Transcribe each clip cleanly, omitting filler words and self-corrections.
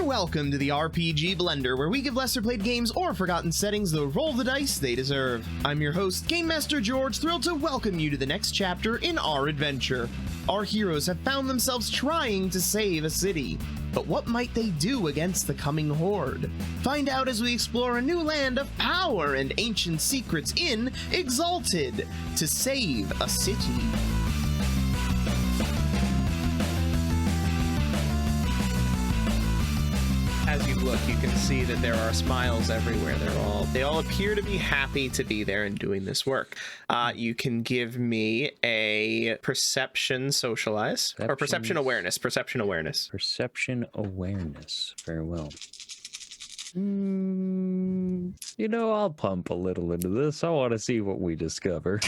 and welcome to the RPG Blender, where we give lesser played games or forgotten settings the roll the dice they deserve. I'm your host, Game Master George, thrilled to welcome you to the next chapter in our adventure. Our heroes have found themselves trying to save a city, but what might they do against the coming horde? Find out as we explore a new land of power and ancient secrets in Exalted to save a city. As you look, you can see that there are smiles everywhere. They all appear to be happy to be there and doing this work. You can give me a perception socialize or perception awareness. Perception awareness. Perception awareness. Very well. You know, I'll pump a little into this. I want to see what we discover.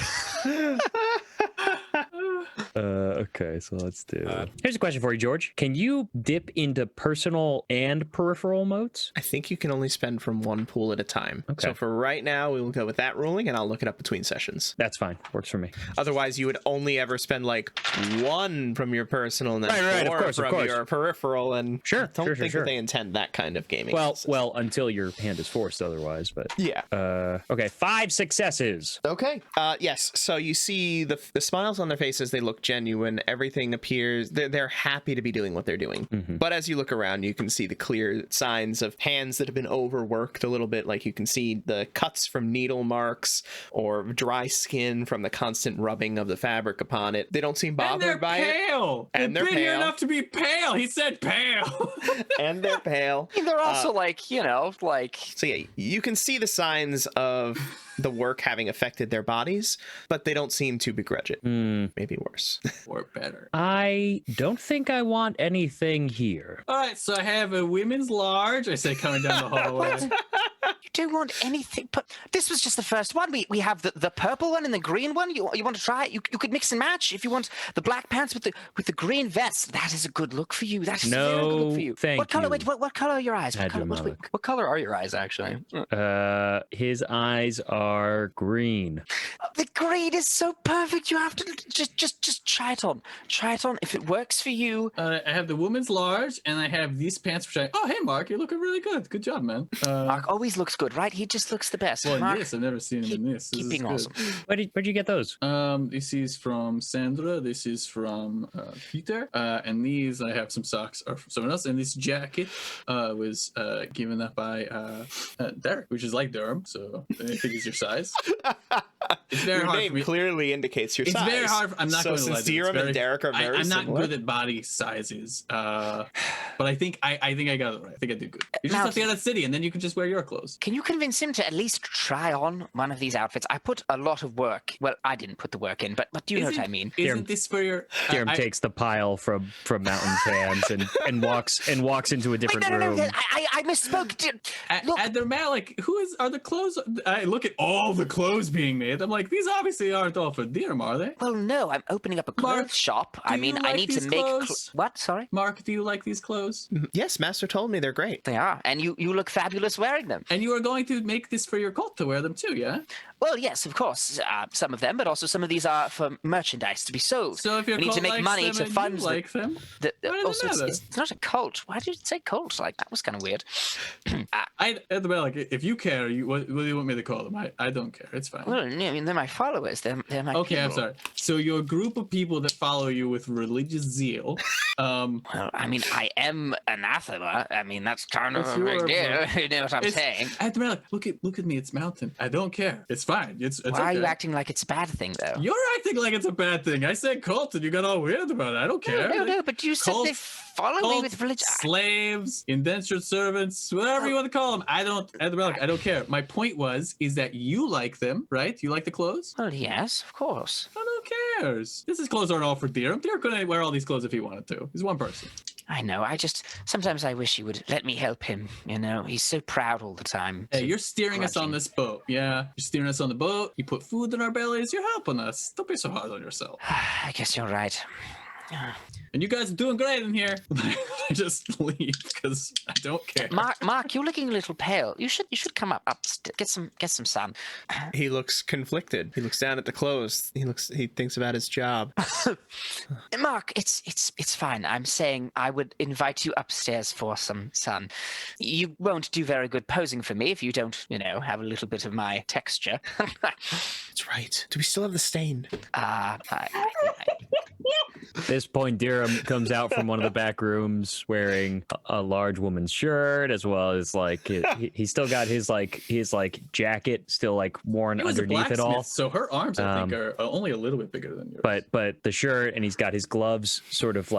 Okay, so let's do. Here's a question for you, George. Can you dip into personal and peripheral modes? I think you can only spend from one pool at a time. Okay. So for right now, we will go with that ruling, and I'll look it up between sessions. That's fine. Works for me. Otherwise, you would only ever spend like one from your personal and then four from your peripheral. And sure, I don't think that they intend that kind of gaming. Well, until your hand is forced otherwise. But yeah. Okay, 5 successes. Okay. Yes. So you see the smiles on their faces. They look genuine. Everything appears they're happy to be doing what they're doing. Mm-hmm. But as you look around, you can see the clear signs of hands that have been overworked a little bit. Like you can see the cuts from needle marks or dry skin from the constant rubbing of the fabric upon it. They don't seem bothered by it. And they're pale. They've been here enough to be pale. He said pale. And they're pale. And they're also So yeah, you can see the signs of the work having affected their bodies, but they don't seem to begrudge it. Maybe worse. Or better. I don't think I want anything here. All right, so I have a women's large. I say coming down the hallway. You don't want anything, but this was just the first one. We have the purple one and the green one. You want to try it? You could mix and match if you want the black pants with the green vest. That is a good look for you. That is a very good look for you. Thank what color? you. Wait, what color are your eyes? What color are your eyes actually? His eyes are green. The green is so perfect. You have to just try it on. Try it on. If it works for you. I have the women's large, and I have these pants. Which oh, hey, Mark, you're looking really good. Good job, man. Mark always looks good, right? He just looks the best. Well, Mark, yes, I've never seen him in this. Keep being awesome. Where'd you get those? This is from Sandra. This is from Peter. And these, I have some socks are from someone else. And this jacket was given up by Derek, which is like Durham. So I think it's your size. It's very your hard. Name clearly indicates your size. It's very hard. I'm not going to lie. Since Durham and Derek are very I'm not similar. good at body sizes. But I think I got it right. I think I did good. You just have to get that city, and then you can just wear your clothes. Can you convince him to at least try on one of these outfits? I put a lot of work. Well, I didn't put the work in, but do you know what I mean? Isn't this for your? Darren takes the pile from Mountain's hands and walks into a different room. No, I misspoke. Look, At their man, like, are the clothes? I look at all the clothes being made. I'm like, these obviously aren't all for Deerm, are they? Well, no, I'm opening up a clothes shop. I mean, I need to make what? Sorry, Mark, do you like these clothes? Yes, Master told me they're great. They are, and you look fabulous wearing them. And you are going to make this for your cult to wear them too, yeah? Well, yes, of course, some of them, but also some of these are for merchandise to be sold. So if your we need cult to make money to fund like them, also, it's not a cult. Why did you say cult? Like that was kind of weird. At the like, if you care, what do you want me to call them? I don't care. It's fine. Well, I mean, they're my followers. They're my okay, people. I'm sorry. So you're a group of people that follow you with religious zeal. Well, I mean, I am anathema. I mean, that's kind of a big deal. You know what I'm saying? At the like, look at me. It's Mountain. I don't care. It's fine. It's Why are you acting like it's a bad thing, though? You're acting like it's a bad thing. I said cult, and you got all weird about it. I don't care. No, but you said they follow me with religion. Slaves, indentured servants, whatever you want to call them. I don't care. My point is that you like them, right? You like the clothes? Well, yes, of course. Well, who cares? His clothes aren't all for Deer. Deer couldn't wear all these clothes if he wanted to. He's one person. I know. Sometimes I wish he would let me help him. You know, he's so proud all the time. Hey, you're steering us on this boat. Yeah, you're steering us on the boat. You put food in our bellies. You're helping us. Don't be so hard on yourself. I guess you're right. And you guys are doing great in here. I just leave because I don't care. Mark, you're looking a little pale. You should come up, get some sun. He looks conflicted. He looks down at the clothes. He thinks about his job. Mark, it's fine. I'm saying I would invite you upstairs for some sun. You won't do very good posing for me if you don't, have a little bit of my texture. That's right. Do we still have the stain? At this point, Dirham comes out from one of the back rooms wearing a large woman's shirt, as well as he's still got his jacket still worn underneath it all. So her arms, I think, are only a little bit bigger than yours. But the shirt, and he's got his gloves sort of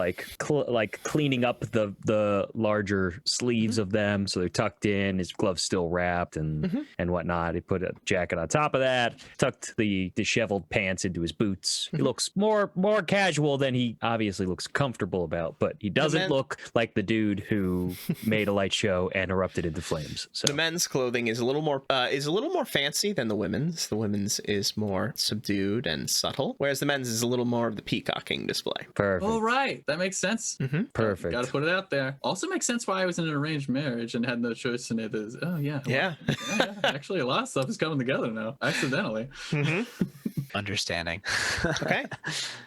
cleaning up the larger sleeves of them, so they're tucked in. His gloves still wrapped and whatnot. He put a jacket on top of that, tucked the disheveled pants into his boots. He looks more casual than he obviously looks comfortable about, but he doesn't look like the dude who made a light show and erupted into flames. So the men's clothing is a little more fancy than the women's. The women's is more subdued and subtle, whereas the men's is a little more of the peacocking display. Perfect. All right, that makes sense. Perfect. Got to put it out there. Also makes sense why I was in an arranged marriage and had no choice in it. Yeah. Actually, a lot of stuff is coming together now, accidentally. Understanding. Okay.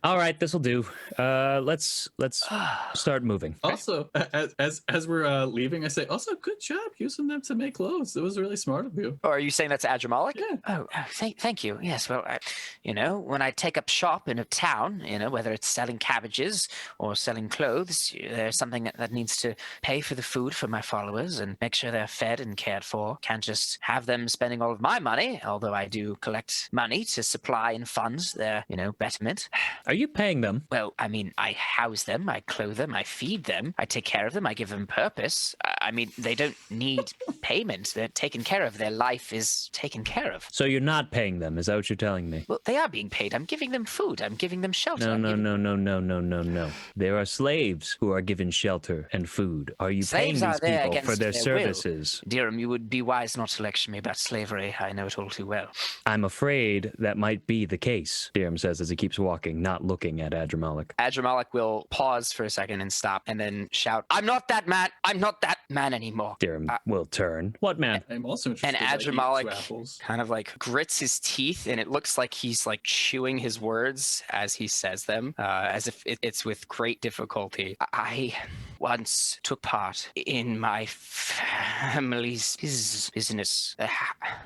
All right, this will do. Let's start moving. Also, as we're leaving, I say, also, good job using them to make clothes. It was really smart of you. Oh, are you saying that's Adramalik? Yeah. Oh, thank you. Yes, well, when I take up shop in a town, whether it's selling cabbages or selling clothes, there's something that needs to pay for the food for my followers and make sure they're fed and cared for. Can't just have them spending all of my money, although I do collect money to supply and fund their, betterment. Are you paying them? Well, I mean, I house them, I clothe them, I feed them, I take care of them, I give them purpose. I mean, they don't need payment. They're taken care of. Their life is taken care of. So you're not paying them? Is that what you're telling me? Well, they are being paid. I'm giving them food. I'm giving them shelter. No. There are slaves who are given shelter and food. Are you Slaves paying are these there people for against their their will. services? Dirham, you would be wise not to lecture me about slavery. I know it all too well. I'm afraid that might be the case, Dirham says as he keeps walking, not looking at Adramalik. Adramalik will pause for a second and stop and then shout, I'm not that man. I'm not that man anymore. Dirham will turn. What man? I'm also And interested Adramalik kind of grits his teeth, and it looks like he's chewing his words as he says them, as if it's with great difficulty. I once took part in my family's business.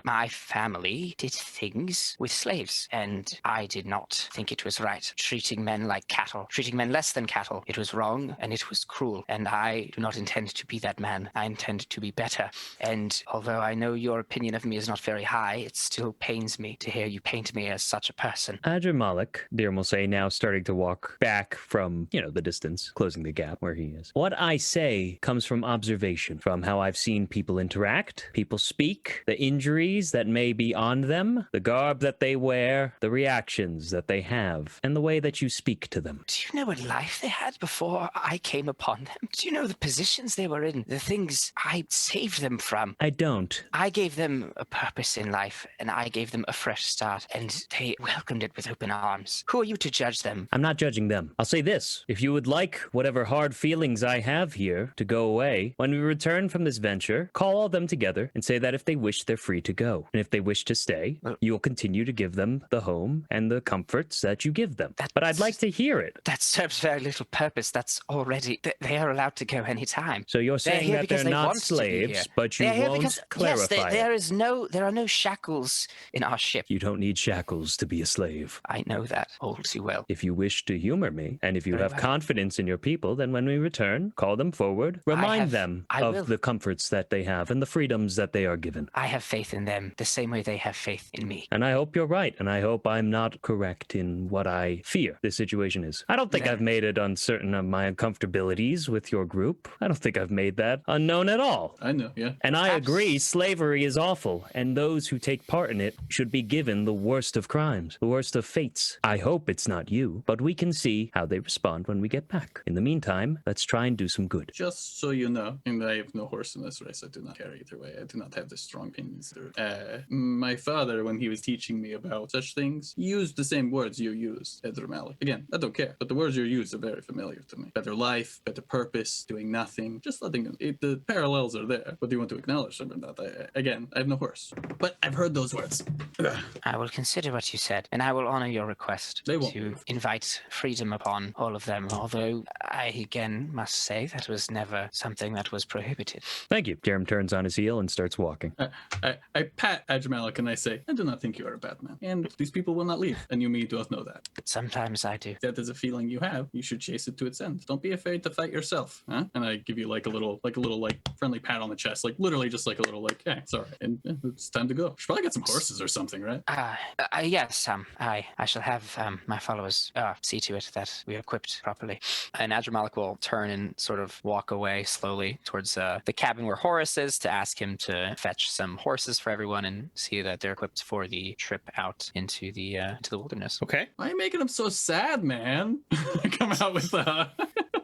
My family did things with slaves, and I did not think it was right. Treating men like cattle, treating men less than cattle. It was wrong, and it was cruel, and I do not intend to be that man. I intend to be better. And although I know your opinion of me is not very high, it still pains me to hear you paint me as such a person. Adramalik, Dirham will say, now starting to walk back from, the distance, closing the gap where he is. What I say comes from observation, from how I've seen people interact, people speak, the injuries that may be on them, the garb that they wear, the reactions that they have, and the way that you speak to them. Do you know what life they had before I came upon them? Do you know the positions they were in, the things I saved them from? I don't. I gave them a purpose in life, and I gave them a fresh start, and they welcomed it with open arms. Who are you to judge them? I'm not judging them. I'll say this. If you would like whatever hard feelings I have here to go away, when we return from this venture, call all them together and say that if they wish, they're free to go. And if they wish to stay, you will continue to give them the home and the comforts that you give them. But I'd like to hear it. That serves very little purpose. That's already... They are allowed to go anytime. So you're saying that they're not slaves, but you won't clarify yes, there are no shackles in our ship. You don't need shackles to be a slave. I know that all too well. If you wish to humor me, and if you have confidence in your people, then when we return, call them forward, remind them of the comforts that they have and the freedoms that they are given. I have faith in them the same way they have faith in me. And I hope you're right, and I hope I'm not correct in what I fear this situation is. I don't think I've made it uncertain of my uncomfortabilities with your group. I don't think I've made that unknown at all. I know, yeah. And I agree, slavery is awful, and those who take part in it should be given the worst of crimes, the worst of fates. I hope it's not you, but we can see how they respond when we get back. In the meantime, let's try and and do some good. Just so you know, and I have no horse in this race. I do not care either way. I do not have the strong opinions. My father, when he was teaching me about such things, used the same words you use, Edra Malik. Again, I don't care, but the words you use are very familiar to me. Better life, better purpose, doing nothing, just letting them. The parallels are there, whether you want to acknowledge them or not. Again, I have no horse, but I've heard those words. I will consider what you said, and I will honor your request They won't to move. invite freedom upon all of them, although I again must say that was never something that was prohibited. Thank you. Jerem turns on his heel and starts walking. I pat Adramalik and I say, I do not think you are a bad man, and these people will not leave, and you me doth know that. Sometimes I do. If that is a feeling you have, you should chase it to its end. Don't be afraid to fight yourself, huh? And I give you like a little friendly pat on the chest, like literally just like a little like, yeah, it's all right, and it's time to go. Should probably get some horses or something, right? Yes, I shall have my followers see to it that we are equipped properly. And Adramalik will turn and sort of walk away slowly towards the cabin where Horus is to ask him to fetch some horses for everyone and see that they're equipped for the trip out into the wilderness. Okay. Why are you making him so sad, man? Come out with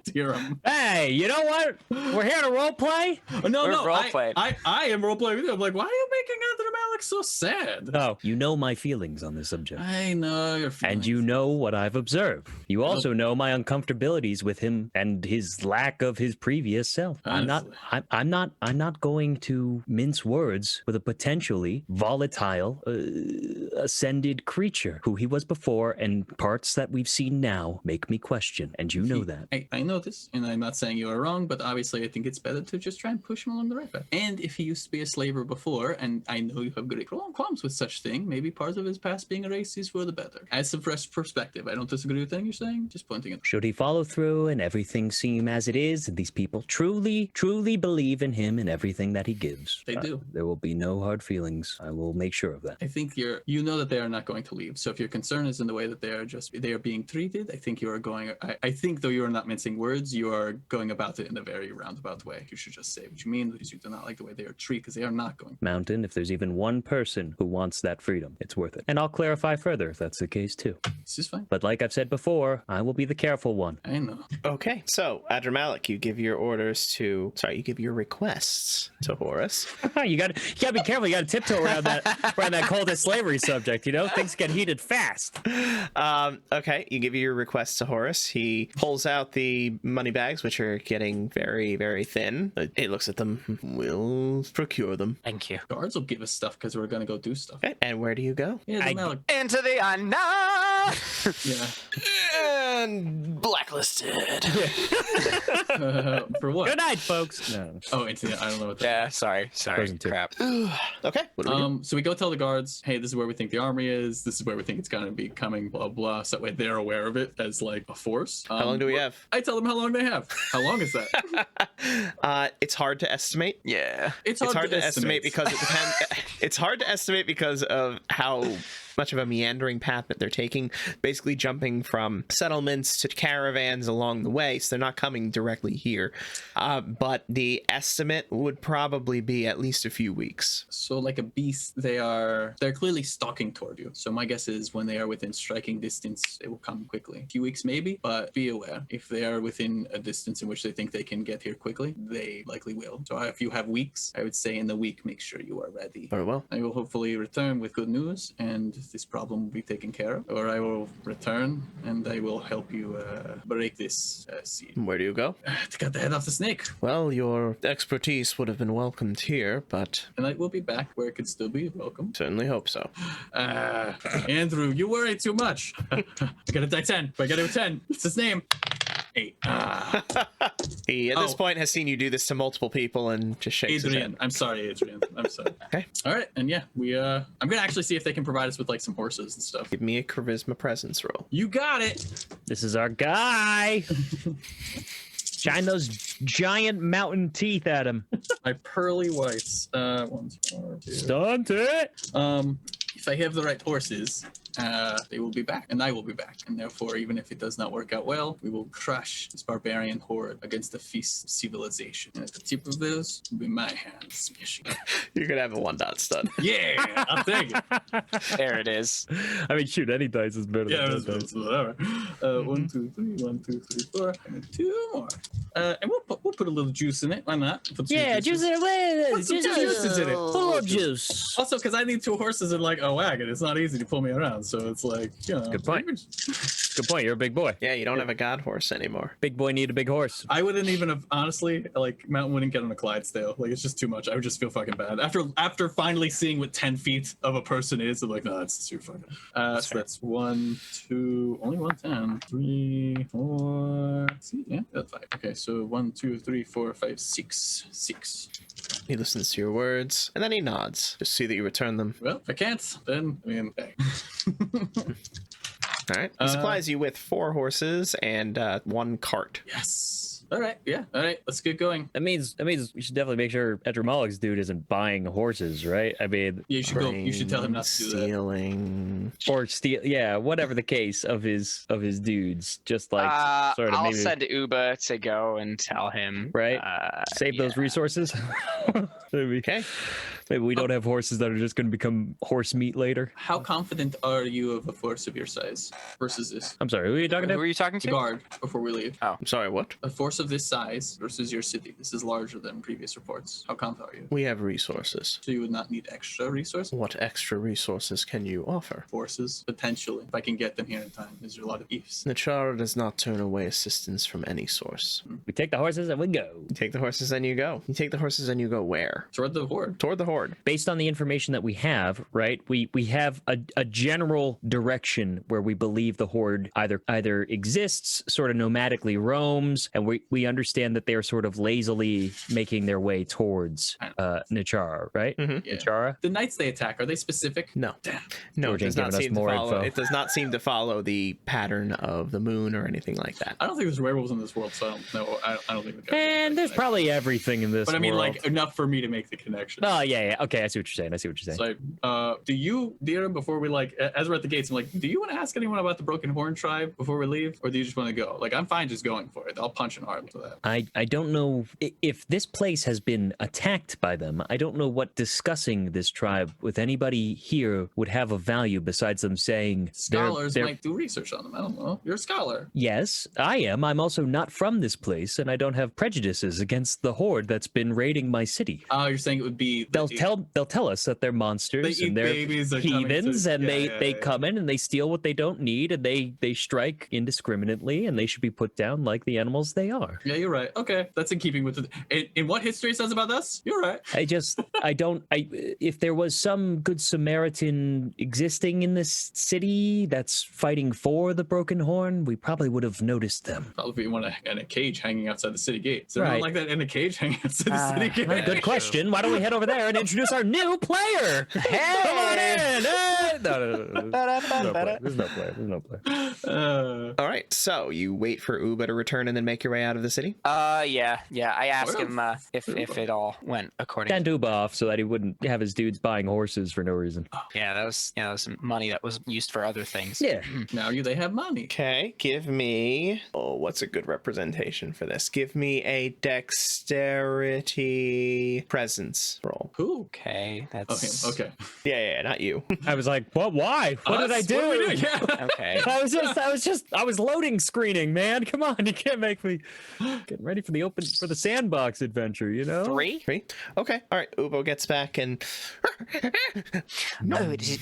Theorem. Hey, you know what? We're here to role play. No, We're no, role-playing. I am role playing with you. I'm like, why are you making Adramalik so sad? No, you know my feelings on this subject. I know your feelings. And you know what I've observed. You also know my uncomfortabilities with him and his lack of his previous self. I'm not going to mince words with a potentially volatile, ascended creature who he was before, and parts that we've seen now make me question. And you know that. I know this, and I'm not saying you are wrong, but obviously I think it's better to just try and push him along the right path. And if he used to be a slaver before, and I know you have great qualms with such thing, maybe part of his past being a racist is for the better. As a fresh perspective, I don't disagree with anything you're saying, just pointing it. Should he follow through and everything seem as it is, and these people truly believe in him and everything that he gives, They do. there will be no hard feelings. I will make sure of that. I think you know that they are not going to leave. So if your concern is in the way that they are being treated, I think you are going. I think though you are not mincing words, you are going about it in a very roundabout way. You should just say what you mean, because you do not like the way they are treated, because they are not going. Mountain, if there's even one person who wants that freedom, it's worth it. And I'll clarify further if that's the case too. This is fine. But like I've said before, I will be the careful one. I know. Okay, so Adramalik, you give your requests to Horus. you gotta be careful. You gotta tiptoe around that cold as slavery subject. You know, things get heated fast. Okay, you give your requests to Horus. He pulls out the money bags, which are getting very, very thin. He looks at them. We'll procure them. Thank you. Guards will give us stuff because we're going to go do stuff. Okay, and where do you go? Yeah, Into the unknown. yeah. And blacklisted. For what? Good night, folks. No. Oh, I don't know what that. Yeah, sorry. Frozen too. Crap. Okay, what do we do? So we go tell the guards, hey, this is where we think the army is. This is where we think it's going to be coming, blah, blah. So that way they're aware of it as like a force. How long do we have? I tell them how long they have. How long is that? It's hard to estimate. Yeah. It's hard to estimate because it depends. It's hard to estimate because of how much of a meandering path that they're taking, basically jumping from settlements to caravans along the way, so they're not coming directly here. But the estimate would probably be at least a few weeks. So like a beast, they're clearly stalking toward you. So my guess is when they are within striking distance, it will come quickly. A few weeks maybe, but be aware. If they are within a distance in which they think they can get here quickly, they likely will. So if you have weeks, I would say in the week, make sure you are ready. Very well. I will hopefully return with good news, and this problem will be taken care of. Or I will return, and I will help you break this seal. Where do you go? To cut the head off the snake. Well, your expertise would have been welcomed here, but And I will be back where it could still be welcome. certainly hope so. Andrew, you worry too much. I gotta die 10. I gotta do 10. It's his name. 8. He, at this point, has seen you do this to multiple people and just shakes his Adrian. head. I'm sorry, Adrian. I'm sorry. Okay. All right. And yeah, I'm gonna actually see if they can provide us with like some horses and stuff. Give me a charisma presence roll. You got it. This is our guy. Shine those giant mountain teeth at him. My pearly whites. 1, 4, 2. Stunt it. If I have the right horses, they will be back, and I will be back. And therefore, even if it does not work out well, we will crush this barbarian horde against the feast civilization. And at the tip of this will be my hands smashing it. You're gonna have a 1-dot stud. Yeah, I'll take it. There it is. I mean, shoot, any dice is better Yeah, than that dice. whatever. 1, 2, 3, 1, 2, 3, 4, and 2 more. And we'll put a little juice in it. Why not? Put some juices. Put some juices in it. Full of juice. Also, because I need 2 horses and like a wagon, it's not easy to pull me around. So it's like, you know. Good point. Good point. You're a big boy. Yeah, you don't have a god horse anymore. Big boy need a big horse. I wouldn't even have, honestly, like, Mountain wouldn't get on a Clydesdale. Like, it's just too much. I would just feel fucking bad. After finally seeing what 10 feet of a person is, I'm like, no, that's too fucking. So that's 1, 2, only 1, 10, 3, 4. See, yeah, that's 5. Okay, so 1, 2, 3, 4, 5, 6. 6. He listens to your words, and then he nods. Just see that you return them. Well, if I can't, then, I mean, hey. All right. He supplies you with 4 horses and 1 cart. Yes. All right, yeah. All right, let's get going. That means we should definitely make sure Edremalik's dude isn't buying horses, right? I mean, Yeah, you should go. You should tell him not to do that. Stealing. or steal. Yeah, whatever the case of his dudes. Just like sort of I'll maybe send Uba to go and tell him. right. Save those resources. maybe. Okay. Maybe we don't have horses that are just going to become horse meat later. How confident are you of a force of your size versus this? I'm sorry. Who are you talking Who to? are you talking The to? guard before we leave. I'm sorry, what? A force of this size versus your city. This is larger than previous reports. How confident are you? We have resources. So you would not need extra resources? What extra resources can you offer? Forces, potentially. If I can get them here in time. Is there a lot of ifs? Nachara does not turn away assistance from any source. We take the horses and we go. You take the horses and you go. You take the horses and you go where? Toward the horde. Toward the horde. Based on the information that we have, right? We have a general direction where we believe the horde either exists, sort of nomadically roams, and we understand that they're sort of lazily making their way towards Nachara, right? Mhm. Yeah. Nachara. The knights they attack, are they specific? No. Damn. No, it George does ain't not giving us seem to more follow. info. It does not seem to follow the pattern of the moon or anything like that. I don't think there's werewolves in this world, so I don't know. I don't think the guys And there's probably everything in this But I mean, world. like, enough for me to make the connection. Oh, yeah. Okay, I see what you're saying. So, do you, Deera, before we as we're at the gates, I'm like, do you want to ask anyone about the Broken Horn tribe before we leave, or do you just want to go? Like, I'm fine just going for it. I'll punch an arm to that. I don't know if this place has been attacked by them. I don't know what discussing this tribe with anybody here would have of value besides them saying Scholars they're might do research on them. I don't know. You're a scholar. Yes, I am. I'm also not from this place, and I don't have prejudices against the horde that's been raiding my city. Oh, you're saying it would be. They'll tell us that they're monsters They eat and they're babies, they're coming heathens, to- and yeah, they yeah. come in and they steal what they don't need, and they strike indiscriminately, and they should be put down like the animals they are. Yeah, you're right. Okay, that's in keeping with in what history says about us. You're right. If there was some good Samaritan existing in this city that's fighting for the Broken Horn, we probably would have noticed them. Probably want in a cage hanging outside the city gate. Is there Right. anyone like that in a cage hanging outside the city gate? Well, good question. Why don't we head over there and introduce our new player? Hey! Come on in! No. There's no player. All right. So you wait for Uba to return and then make your way out of the city? Yeah. I asked Oh, him if it all went according. Send Uba off so that he wouldn't have his dudes buying horses for no reason. Yeah, that was some money that was used for other things. Yeah. Now they have money. Okay. Give me. Oh, what's a good representation for this? Give me a dexterity presence roll. Who? Okay, that's Okay. Yeah, not you. I was like, what? Why? What did I Us? do? What are we doing? Yeah. okay. I was loading screening, man. Come on, you can't make me getting ready for the sandbox adventure, you know? 3? 3. Okay. All right. Ubo gets back and No, it is.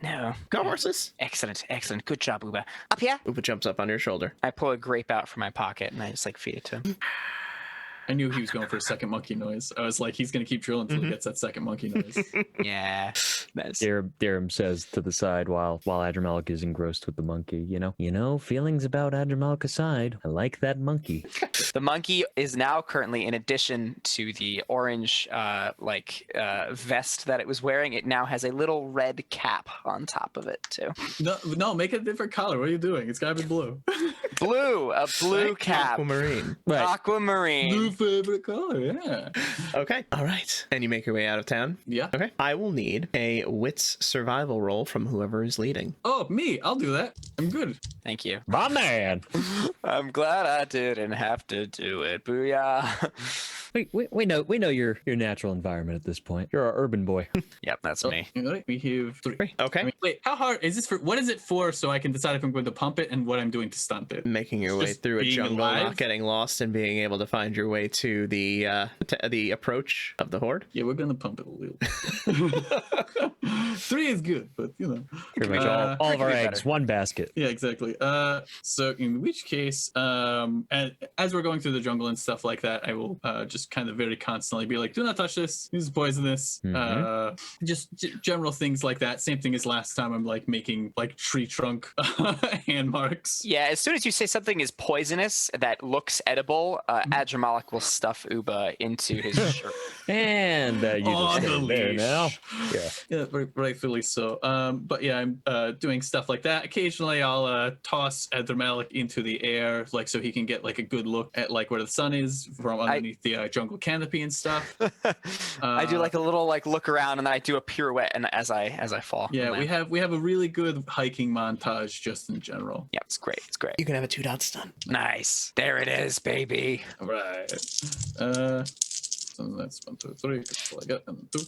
No. go horses. Excellent. Good job, Uba. Up here. Uba jumps up on your shoulder. I pull a grape out from my pocket and I just feed it to him. I knew he was going for a second monkey noise. I was like, he's going to keep drilling until he gets that second monkey noise. Yeah. That's Dirham says to the side while Adramalik is engrossed with the monkey, you know, feelings about Adramalik aside, I like that monkey. the monkey is now currently, in addition to the orange vest that it was wearing, it now has a little red cap on top of it too. No, make it a different color. What are you doing? It's got to be blue. A blue cap. Aquamarine. Right. Aquamarine. New favorite color, yeah. Okay. All right. And you make your way out of town? Yeah. Okay. I will need a wits survival roll from whoever is leading. Oh, me. I'll do that. I'm good. Thank you. My man. I'm glad I didn't have to do it. Booyah. We know your natural environment at this point. You're our urban boy. Yep, that's me. You know what? We have 3. Okay. I mean, wait, how hard is this for? What is it for? So I can decide if I'm going to pump it and what I'm doing to stunt it. Making your way Just through a being jungle, alive? not getting lost, and being able to find your way to the approach of the horde. Yeah, we're gonna pump it a little. 3 is good, but you know. Pretty much all of our be eggs, better. one basket. Yeah, exactly. So in which case, as we're going through the jungle and stuff like that, I will just kind of very constantly be like, "Do not touch this. This is poisonous." Just general things like that. Same thing as last time. I'm like making like tree trunk hand marks. Yeah, as soon as you say something is poisonous that looks edible, Adramalik will stuff Uba into his shirt. And you On just the stand there leash. now. Yeah. Yeah, rightfully so. But yeah, I'm doing stuff like that. Occasionally, I'll toss Adramalik into the air, like so he can get like a good look at like where the sun is from underneath the jungle canopy and stuff. I do like a little like look around and then I do a pirouette and as I fall. Yeah, and we land. have a really good hiking montage just in general. Yeah, it's great. It's great. You can have a 2-dot stun. Nice. There it is, baby. All right. So that's 1, 2, 3. That's all I got. And 2.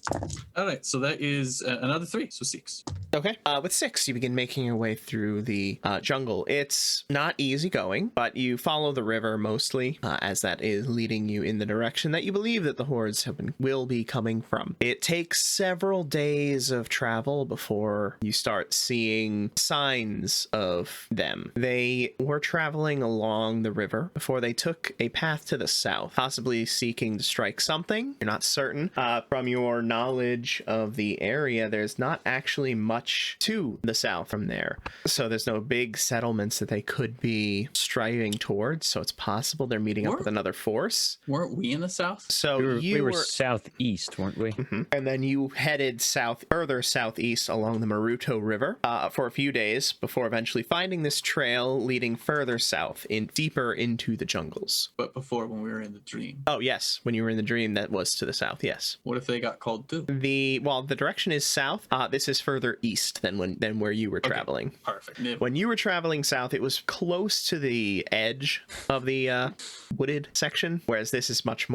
All right. So that is another 3. So 6. Okay. With 6, you begin making your way through the jungle. It's not easy going, but you follow the river mostly, as that is leading you in the direction that you believe that the hordes will be coming from. It takes several days of travel before you start seeing signs of them. They were traveling along the river before they took a path to the south, possibly seeking to strike something. You're not certain. From your knowledge of the area, there's not actually much to the south from there. So there's no big settlements that they could be striving towards. So it's possible they're meeting up with another force. Weren't we in the south? So We were southeast, weren't we? and then you headed further southeast along the Maruto River for a few days before eventually finding this trail leading further south, deeper into the jungles. But before, when we were in the dream. Oh yes, when you were in the dream, that was to the south. Yes. What if they got called too? The direction is south. This is further east than where you were traveling. Perfect. When you were traveling south, it was close to the edge of the wooded section, whereas this is much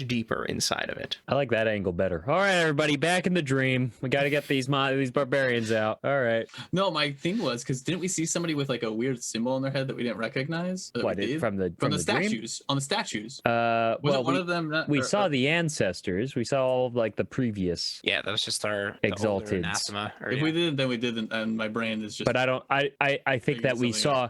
deeper inside of it. I like that angle better. All right, everybody, back in the dream. We got to get these barbarians out. All right. No, my thing was because didn't we see somebody with like a weird symbol on their head that we didn't recognize? What, from the dream? statues? On the statues. Well, One of them? we saw the ancestors. We saw all of like the previous. Yeah, that was just our Exalted. anathema. If we didn't, then we didn't, and my brain is just. But I think that we saw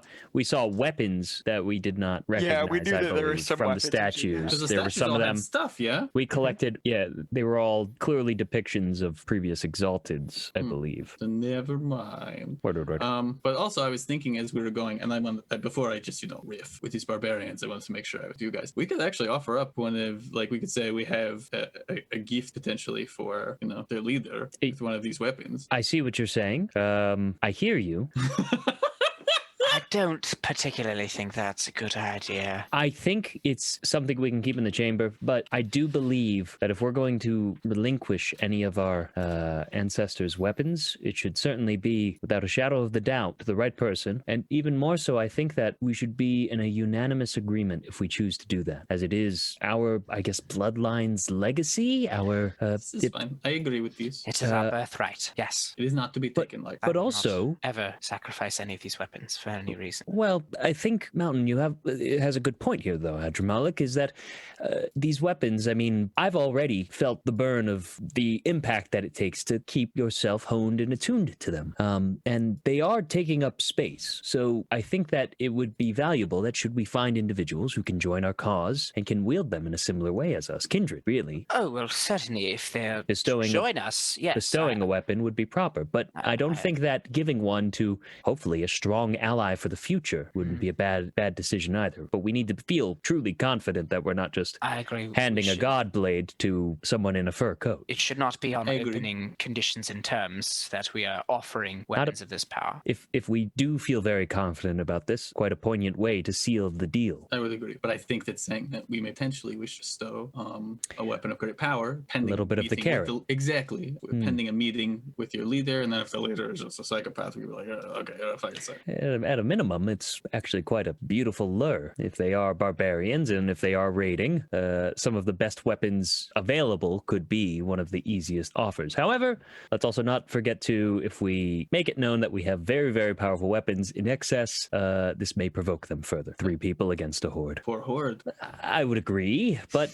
weapons that we did not recognize. we knew that there were believe, some from the weapons that you statues. the There were statues some all of had them. stuff, yeah. We collected. Yeah, they were all clearly depictions of previous Exalteds, I believe. So never mind. Word. But also I was thinking as we were going, and I wanted before I just riff with these barbarians, I wanted to make sure with you guys, we could actually offer up one of we could say we have a gift potentially for their leader with one of these weapons. I see what you're saying. I hear you. I don't particularly think that's a good idea. I think it's something we can keep in the chamber, but I do believe that if we're going to relinquish any of our ancestors' weapons, it should certainly be, without a shadow of the doubt, to the right person. And even more so, I think that we should be in a unanimous agreement if we choose to do that, as it is our, I guess, bloodline's legacy. This is fine. I agree with these. It is our birthright. Yes. It is not to be taken like. But I will also, not ever sacrifice any of these weapons for any reason. well, I think Mountain, it has a good point here, though, Adramalik, is that these weapons, I mean, I've already felt the burn of the impact that it takes to keep yourself honed and attuned to them. And they are taking up space. So I think that it would be valuable that should we find individuals who can join our cause and can wield them in a similar way as us, kindred, really. Oh, well, certainly, if they're Bestowing join us, yes. Bestowing a weapon would be proper, but I don't think that giving one to hopefully a strong ally for the the future wouldn't be a bad decision either. But we need to feel truly confident that we're not just I agree. handing a god blade to someone in a fur coat. It should not be on I agree. opening conditions and terms that we are offering weapons of this power. If we do feel very confident about this, quite a poignant way to seal the deal. I would agree, but I think that saying that we may potentially wish to bestow a weapon of great power, pending little bit of the meeting with carrot. Exactly, pending a meeting with your leader, and then if the leader is just a psychopath, we'd be like, okay, if I can say. At a minimum, it's actually quite a beautiful lure. If they are barbarians and if they are raiding, some of the best weapons available could be one of the easiest offers. However, let's also not forget to, if we make it known that we have very, very powerful weapons in excess, this may provoke them further. 3 people against a horde. For horde. I would agree, but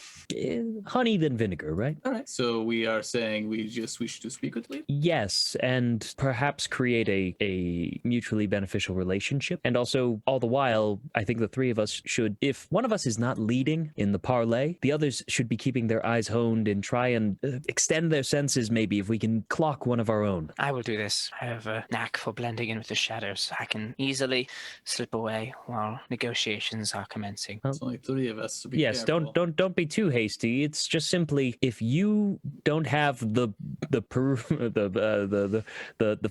honey than vinegar, right? All right. So we are saying we just wish to speak with leader? Yes, and perhaps create a mutually beneficial relationship. And also, all the while, I think the 3 of us should, if one of us is not leading in the parlay, the others should be keeping their eyes honed and try and extend their senses, maybe, if we can clock one of our own. I will do this. I have a knack for blending in with the shadows. I can easily slip away while negotiations are commencing. There's only 3 of us, so be Yes, careful. don't be too hasty. It's just simply, if you don't have the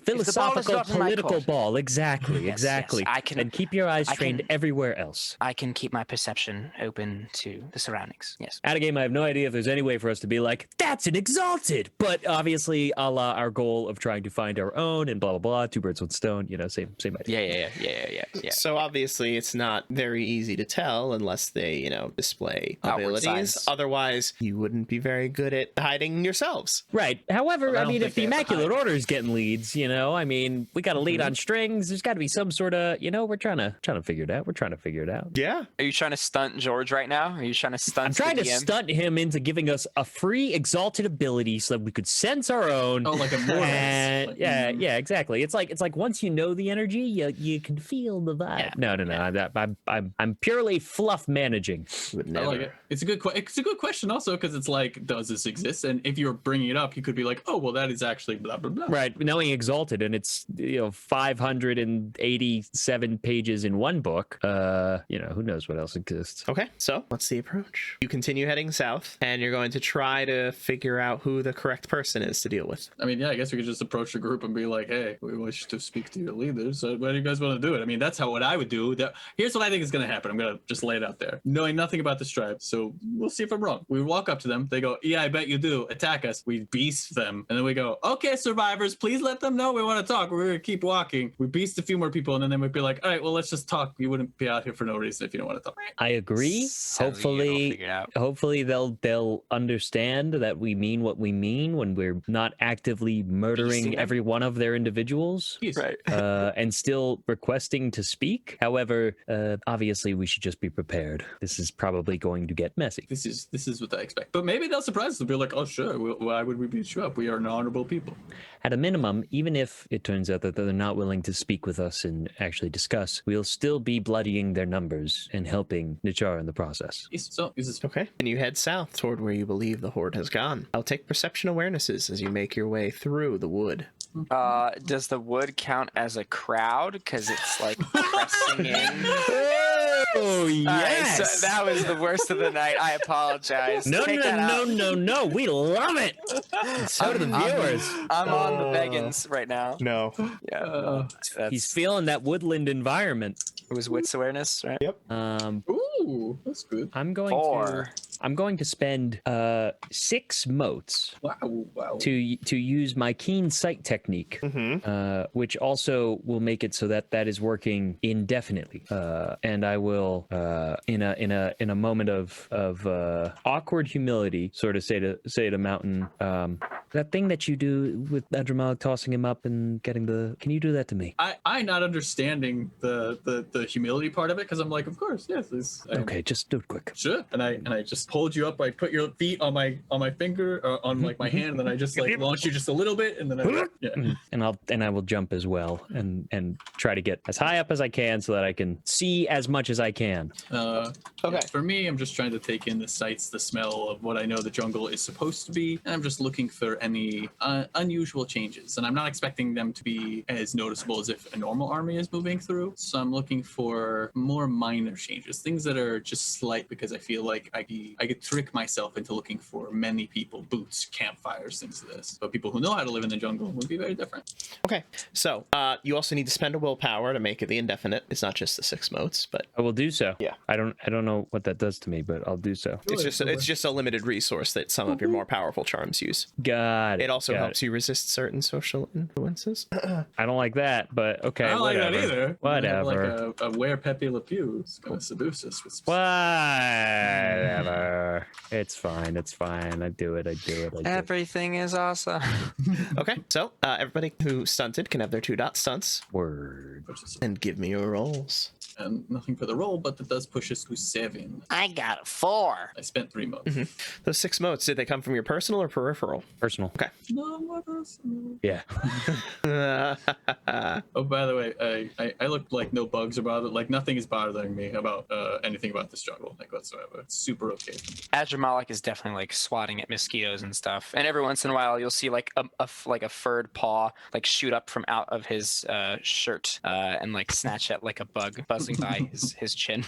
philosophical not in my political court. ball, exactly, Yes, exactly, yes, I can- and keep your eyes I trained can- everywhere else. I can keep my perception open to the surroundings. Yes. Out of game, I have no idea if there's any way for us to be like, that's an Exalted! But obviously, a la our goal of trying to find our own and blah, blah, blah, 2 birds, 1 stone, same idea. Yeah. So obviously it's not very easy to tell unless they, display Outward abilities. signs. Otherwise, you wouldn't be very good at hiding yourselves. Right. However, Well, I I don't mean, think if the they have to Immaculate hide. Order is getting leads, we got a lead on strings. There's got to be some sort of, we're trying to figure it out. We're trying to figure it out. Yeah. Are you trying to stunt George right now? Are you trying to stunt I'm trying the to DM? stunt him into giving us a free Exalted ability so that we could sense our own. Oh, like a Mortis. And, Like, yeah, exactly. It's like once you know the energy, you can feel the vibe. No. I'm purely fluff managing. Would I never. like it. It's a good question also, because it's like, does this exist? And if you're bringing it up, you could be like, oh, well, that is actually blah blah blah. Right, knowing Exalted, and it's 587 pages in one book. Who knows what else exists? Okay, so what's the approach? You continue heading south, and you're going to try to figure out who the correct person is to deal with. I mean, yeah, I guess we could just approach the group and be like, hey, we wish to speak to your leaders. So why do you guys want to do it? I mean, that's what I would do. Here's what I think is going to happen. I'm going to just lay it out there. Knowing nothing about this tribe, so we'll see if I'm wrong. We walk up to them. They go, yeah, I bet you do. Attack us. We beast them. And then we go, okay, survivors, please let them know we want to talk. We're going to keep walking. We beast a few more people, and then they would be like, all right, well, let's just talk. You wouldn't be out here for no reason if you don't want to talk. I agree. So you don't figure it out. Hopefully they'll understand that we mean what we mean when we're not actively murdering Beasting them. every one of their individuals. Peace. Right. And still requesting to speak. However, obviously we should just be prepared. This is probably going to get messy. This is what I expect. But maybe they'll surprise us. They'll be like, oh, sure. Why would we beat you up? We are an honorable people. At a minimum, even if it turns out that they're not willing to speak with us and actually discuss, we'll still be bloodying their numbers and helping Nichar in the process. So, is this Okay, and you head south toward where you believe the horde has gone. I'll take perception awarenesses as you make your way through the wood. Does the wood count as a crowd? Because it's like pressing in. Oh, All right, so that was the worst of the night. I apologize. No, Take that out. no. We love it. So do the viewers. I'm on the beggins right now. No. Yeah. That's, He's feeling that woodland environment. it was wits awareness, right? Ooh, that's good. I'm going to spend 6 motes Wow. to use my keen sight technique, which also will make it so that is working indefinitely. And I will, in a moment of awkward humility, sort of say to Mountain, that thing that you do with Adramalik tossing him up and getting can you do that to me? I not understanding the humility part of it, because I'm like, of course, yes. Okay, just do it quick. Sure. And I just just hold you up. I put your feet on my finger, on like my hand, and then I just like launch you just a little bit, and then I will jump as well and try to get as high up as I can so that I can see as much as I can. Okay. For me, I'm just trying to take in the sights, the smell of what I know the jungle is supposed to be, and I'm just looking for any unusual changes. And I'm not expecting them to be as noticeable as if a normal army is moving through. So I'm looking for more minor changes, things that are just slight, because I feel like I could trick myself into looking for many people, boots, campfires, things like this. But people who know how to live in the jungle would be very different. Okay, so you also need to spend a willpower to make it the indefinite. It's not just the 6 motes, but I will do so. Yeah. I don't know what that does to me, but I'll do so. it's just a limited resource that some of your more powerful charms use. Got it. It also helps you resist certain social influences. I don't like that, but okay. I don't whatever. like that either. Whatever. Like a where Pepe Le Pew is going to seduce us with. Whatever. It's fine. It's fine. I do it. Everything is awesome. Okay, so everybody who stunted can have their 2 dot stunts Word. and give me your rolls. And nothing for the roll, but that does push us to 7. I got a 4. I spent 3 motes. Those 6 motes, did they come from your personal or peripheral? Personal. Okay. No, what else? Yeah. Oh, by the way, I look like no bugs about it. Like nothing is bothering me about anything about this jungle, like whatsoever. It's super okay for me. Adramalik is definitely like swatting at mosquitoes and stuff. And every once in a while, you'll see like a furred paw like shoot up from out of his shirt and like snatch at like a bug buzzing by his chin.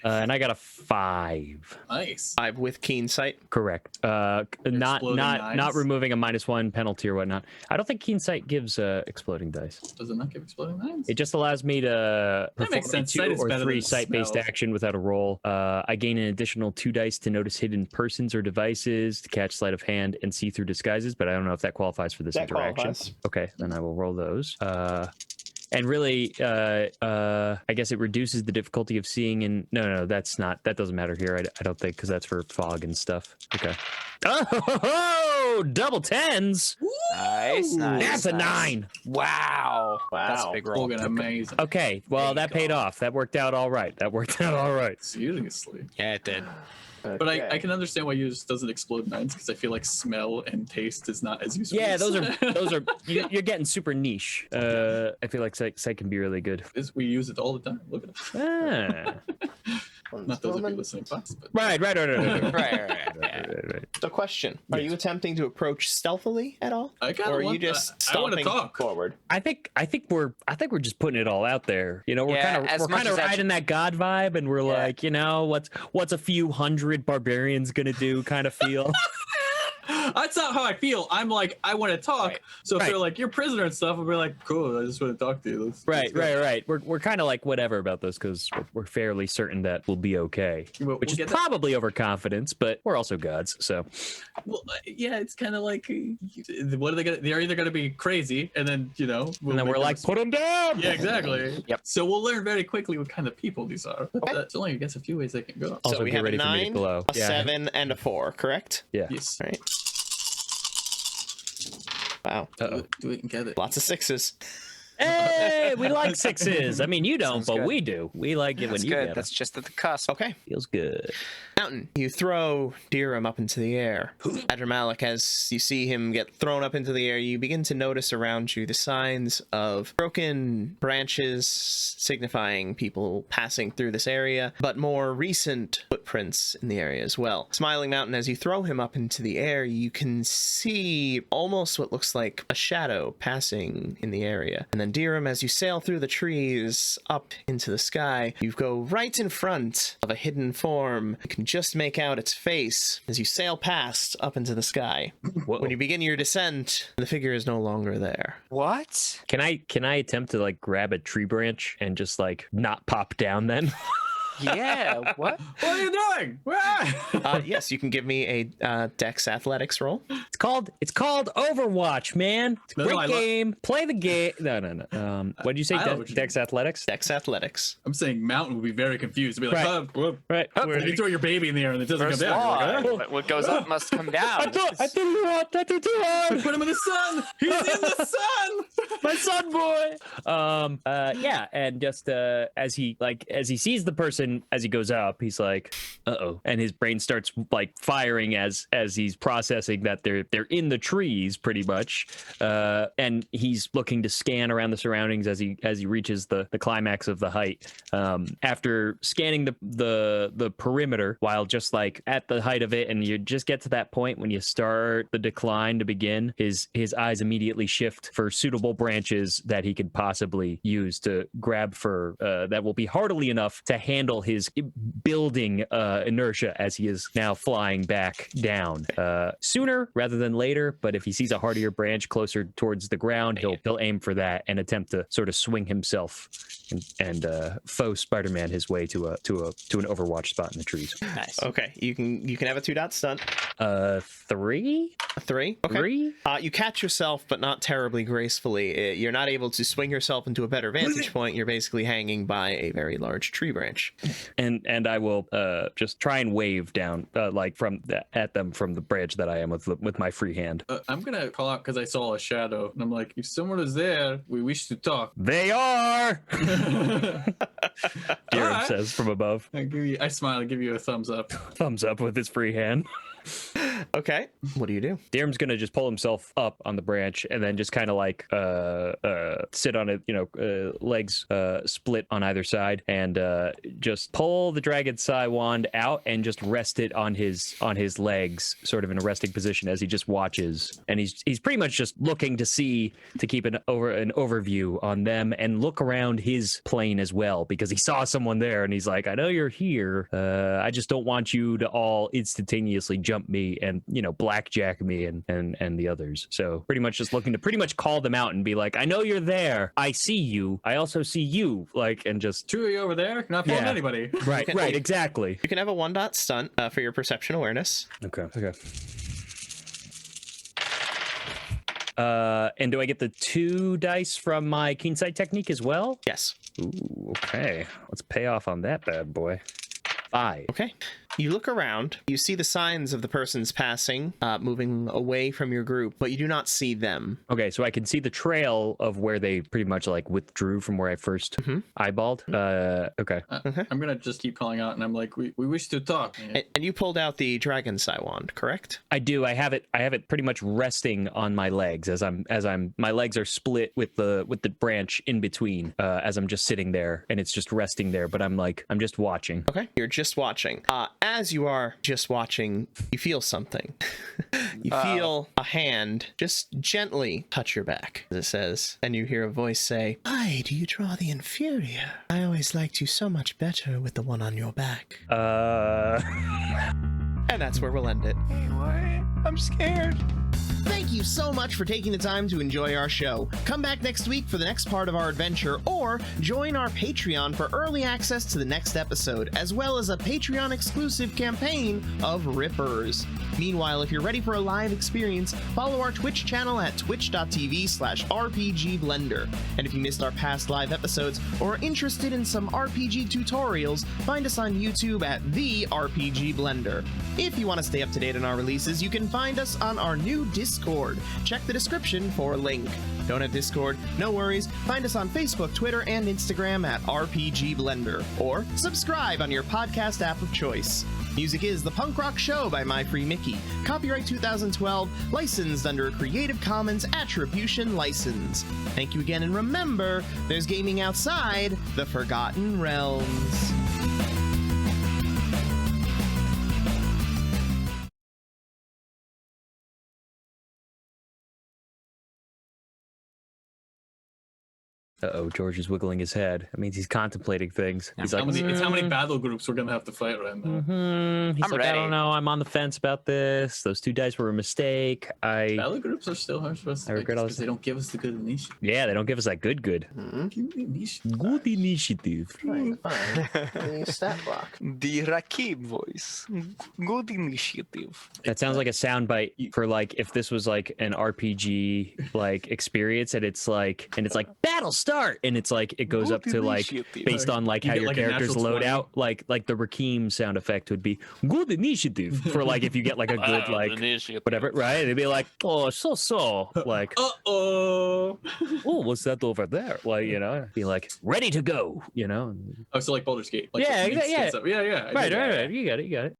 And I got a 5. Nice. 5 with keen sight. Correct. Not knives? removing a -1 penalty or whatnot. I don't think keen sight gives exploding dice. Does it not give exploding knives? It just allows me to That makes perform a sense. 2 Sight is or better 3 than sight-based smell. action without a roll. I gain an additional 2 dice to notice hidden persons or devices, to catch sleight of hand, and see through disguises. But I don't know if that qualifies for this That interaction. qualifies. Okay, then I will roll those. And really, I guess it reduces the difficulty of seeing. And no, that doesn't matter here. I don't think, because that's for fog and stuff. Okay. Oh, double 10s. Nice. That's a 9. Wow. That's a big roll. Fucking amazing. Okay, well, that paid off. That worked out all right. Seriously. Yeah, it did. But I can understand why yours doesn't explode 9s, because I feel like smell and taste is not as useful. Yeah, as- those are you're getting super niche. I feel like sight can be really good. We use it all the time. Look at it. Ah. Not those of you listening fast, but Right. Right. The question, are you attempting to approach stealthily at all? I kinda or are you want- just I wanna stomping talk. forward? I think we're just putting it all out there. You know, we're Yeah, kind as of much as that- riding that god vibe, and we're Yeah. like, you know, what's a few hundred barbarians gonna do kind of feel. that's not how I feel. I'm like, I want to talk. Right. So if Right. they're like, you're prisoner and stuff, I'll be like, cool, I just want to talk to you. Let's Right. We're kind of like whatever about this, because we're fairly certain that we'll be okay. We'll Which is get that. probably overconfidence, but we're also gods, so. Well, yeah, it's kind of like, what are they gonna? They're either gonna be crazy, and then And then we're make like, them- put them down. yeah, exactly. Yep. So we'll learn very quickly what kind of people these are. That's only, I guess, a few ways they can go. Also, so we get have ready a for me to 9, glow. a 7, and a 4, correct? Yeah. Yes. All right. Wow. Do it and get it. Lots of 6s. Hey, we like 6s. I mean, you don't, Sounds but good. we do. We like it That's when you good. get That's it. just at the cusp. Okay. Feels good. Mountain, you throw Dirham up into the air. Adramalik, as you see him get thrown up into the air, you begin to notice around you the signs of broken branches signifying people passing through this area, but more recent footprints in the area as well. Smiling Mountain, as you throw him up into the air, you can see almost what looks like a shadow passing in the area. And then Dirham, as you sail through the trees up into the sky, you go right in front of a hidden form. You can just make out its face as you sail past up into the sky. Whoa. When you begin your descent, the figure is no longer there. What? Can I attempt to like grab a tree branch and just like not pop down then? Yeah. What? What are you doing? Yes, you can give me a Dex Athletics roll. It's called Overwatch, man. It's a No, great I love- game. Play the game. No. What did you say? I know what you Dex Athletics? Dex Athletics. I'm saying Mountain would be very confused. Be like, Right. oh, whoop. Right. If you throw your baby in the air and it doesn't First come down, law. you're like, What goes up must come down. I thought you were that too hard. put him in the sun. He's in the sun. My son boy. Yeah, and just as he sees the person as he goes up, he's like, uh-oh, and his brain starts like firing as he's processing that they're in the trees pretty much, and he's looking to scan around the surroundings as he reaches the climax of the height. After scanning the perimeter while just like at the height of it, and you just get to that point when you start the decline to begin, his eyes immediately shift for suitable branches that he could possibly use to grab for that will be hardily enough to handle his building inertia as he is now flying back down sooner rather than later. But if he sees a hardier branch closer towards the ground, he'll aim for that and attempt to sort of swing himself and faux Spider-Man his way to an Overwatch spot in the trees. Nice. Okay, you can have a 2-dot stunt. 3. A 3. Okay. 3. You catch yourself, but not terribly gracefully. You're not able to swing yourself into a better vantage point. You're basically hanging by a very large tree branch. And I will just try and wave down at them from the branch that I am with my free hand. I'm gonna call out because I saw a shadow, and I'm like, if someone is there, we wish to talk. They are. Deerham Alright. says from above. I smile and give you a thumbs up. Thumbs up with his free hand. Okay, what do you do? Deerham's gonna just pull himself up on the branch and then just kind of like sit on it, legs split on either side, and just pull the dragon Sai wand out and just rest it on his legs, sort of in a resting position as he just watches. And he's pretty much just looking to keep an overview on them and look around his plane as well, because he saw someone there and he's like, I know you're here. I just don't want you to all instantaneously jump me and blackjack me and the others. So pretty much just looking to pretty much call them out and be like, I know you're there. I see you. I also see you. And just Two of you over there, not following anybody. right, exactly. You can have a 1-dot stunt for your perception awareness. Okay. And do I get the 2 dice from my keen sight technique as well? Yes. Ooh, okay. Let's pay off on that bad boy. 5. Okay. You look around, you see the signs of the persons passing, moving away from your group, but you do not see them. Okay, so I can see the trail of where they pretty much like withdrew from where I first eyeballed. Okay. I'm gonna just keep calling out, and I'm like, we wish to talk. And you pulled out the dragon Sai wand, correct? I do. I have it pretty much resting on my legs as my legs are split with the branch in between as I'm just sitting there, and it's just resting there, but I'm just watching. Okay. You're just watching. As you are just watching, you feel something. You feel a hand just gently touch your back, as it says, and you hear a voice say, "Why do you draw the inferior? I always liked you so much better with the one on your back." And that's where we'll end it. I'm scared. Thank you so much for taking the time to enjoy our show. Come back next week for the next part of our adventure, or join our Patreon for early access to the next episode, as well as a Patreon exclusive campaign of Rippers. Meanwhile, if you're ready for a live experience, follow our Twitch channel at twitch.tv/RPGBlender. And if you missed our past live episodes or are interested in some RPG tutorials, find us on YouTube at The RPG Blender. If you want to stay up to date on our releases, you can find us on our new Discord. Check the description for a link. Don't have Discord? No worries. Find us on Facebook, Twitter, and Instagram at RPG Blender, or subscribe on your podcast app of choice. Music is The Punk Rock Show by My Free Mickey. Copyright 2012, licensed under a Creative Commons Attribution license. Thank you again, and remember, there's gaming outside the Forgotten Realms. Uh-oh, George is wiggling his head. That means he's contemplating things. He's like, It's how many battle groups we're gonna have to fight right now. He's I'm like, I ready. don't know. I'm on the fence about this. Those 2 dice were a mistake. Battle groups are still hard for us to I fight regret all because this. they don't give us the good initiative. Yeah, they don't give us that good. Give me initiative. Good initiative. Fine. Stat block. The Rakib voice. Good initiative. That sounds like a soundbite for like if this was like an RPG like experience, and it's like battle start, and it's like it goes up to like based on like You how get, your like, a characters natural load 20. out, like the Rakim sound effect would be good initiative for like if you get like a good like whatever, right? It'd be like, oh, so like, Uh-oh. oh, what's that over there? Like, you know, be like ready to go, you know. Oh, so like Baldur's Gate. Like Yeah, the instant yeah. stuff. Yeah. I Right, did right, that. right. You got it.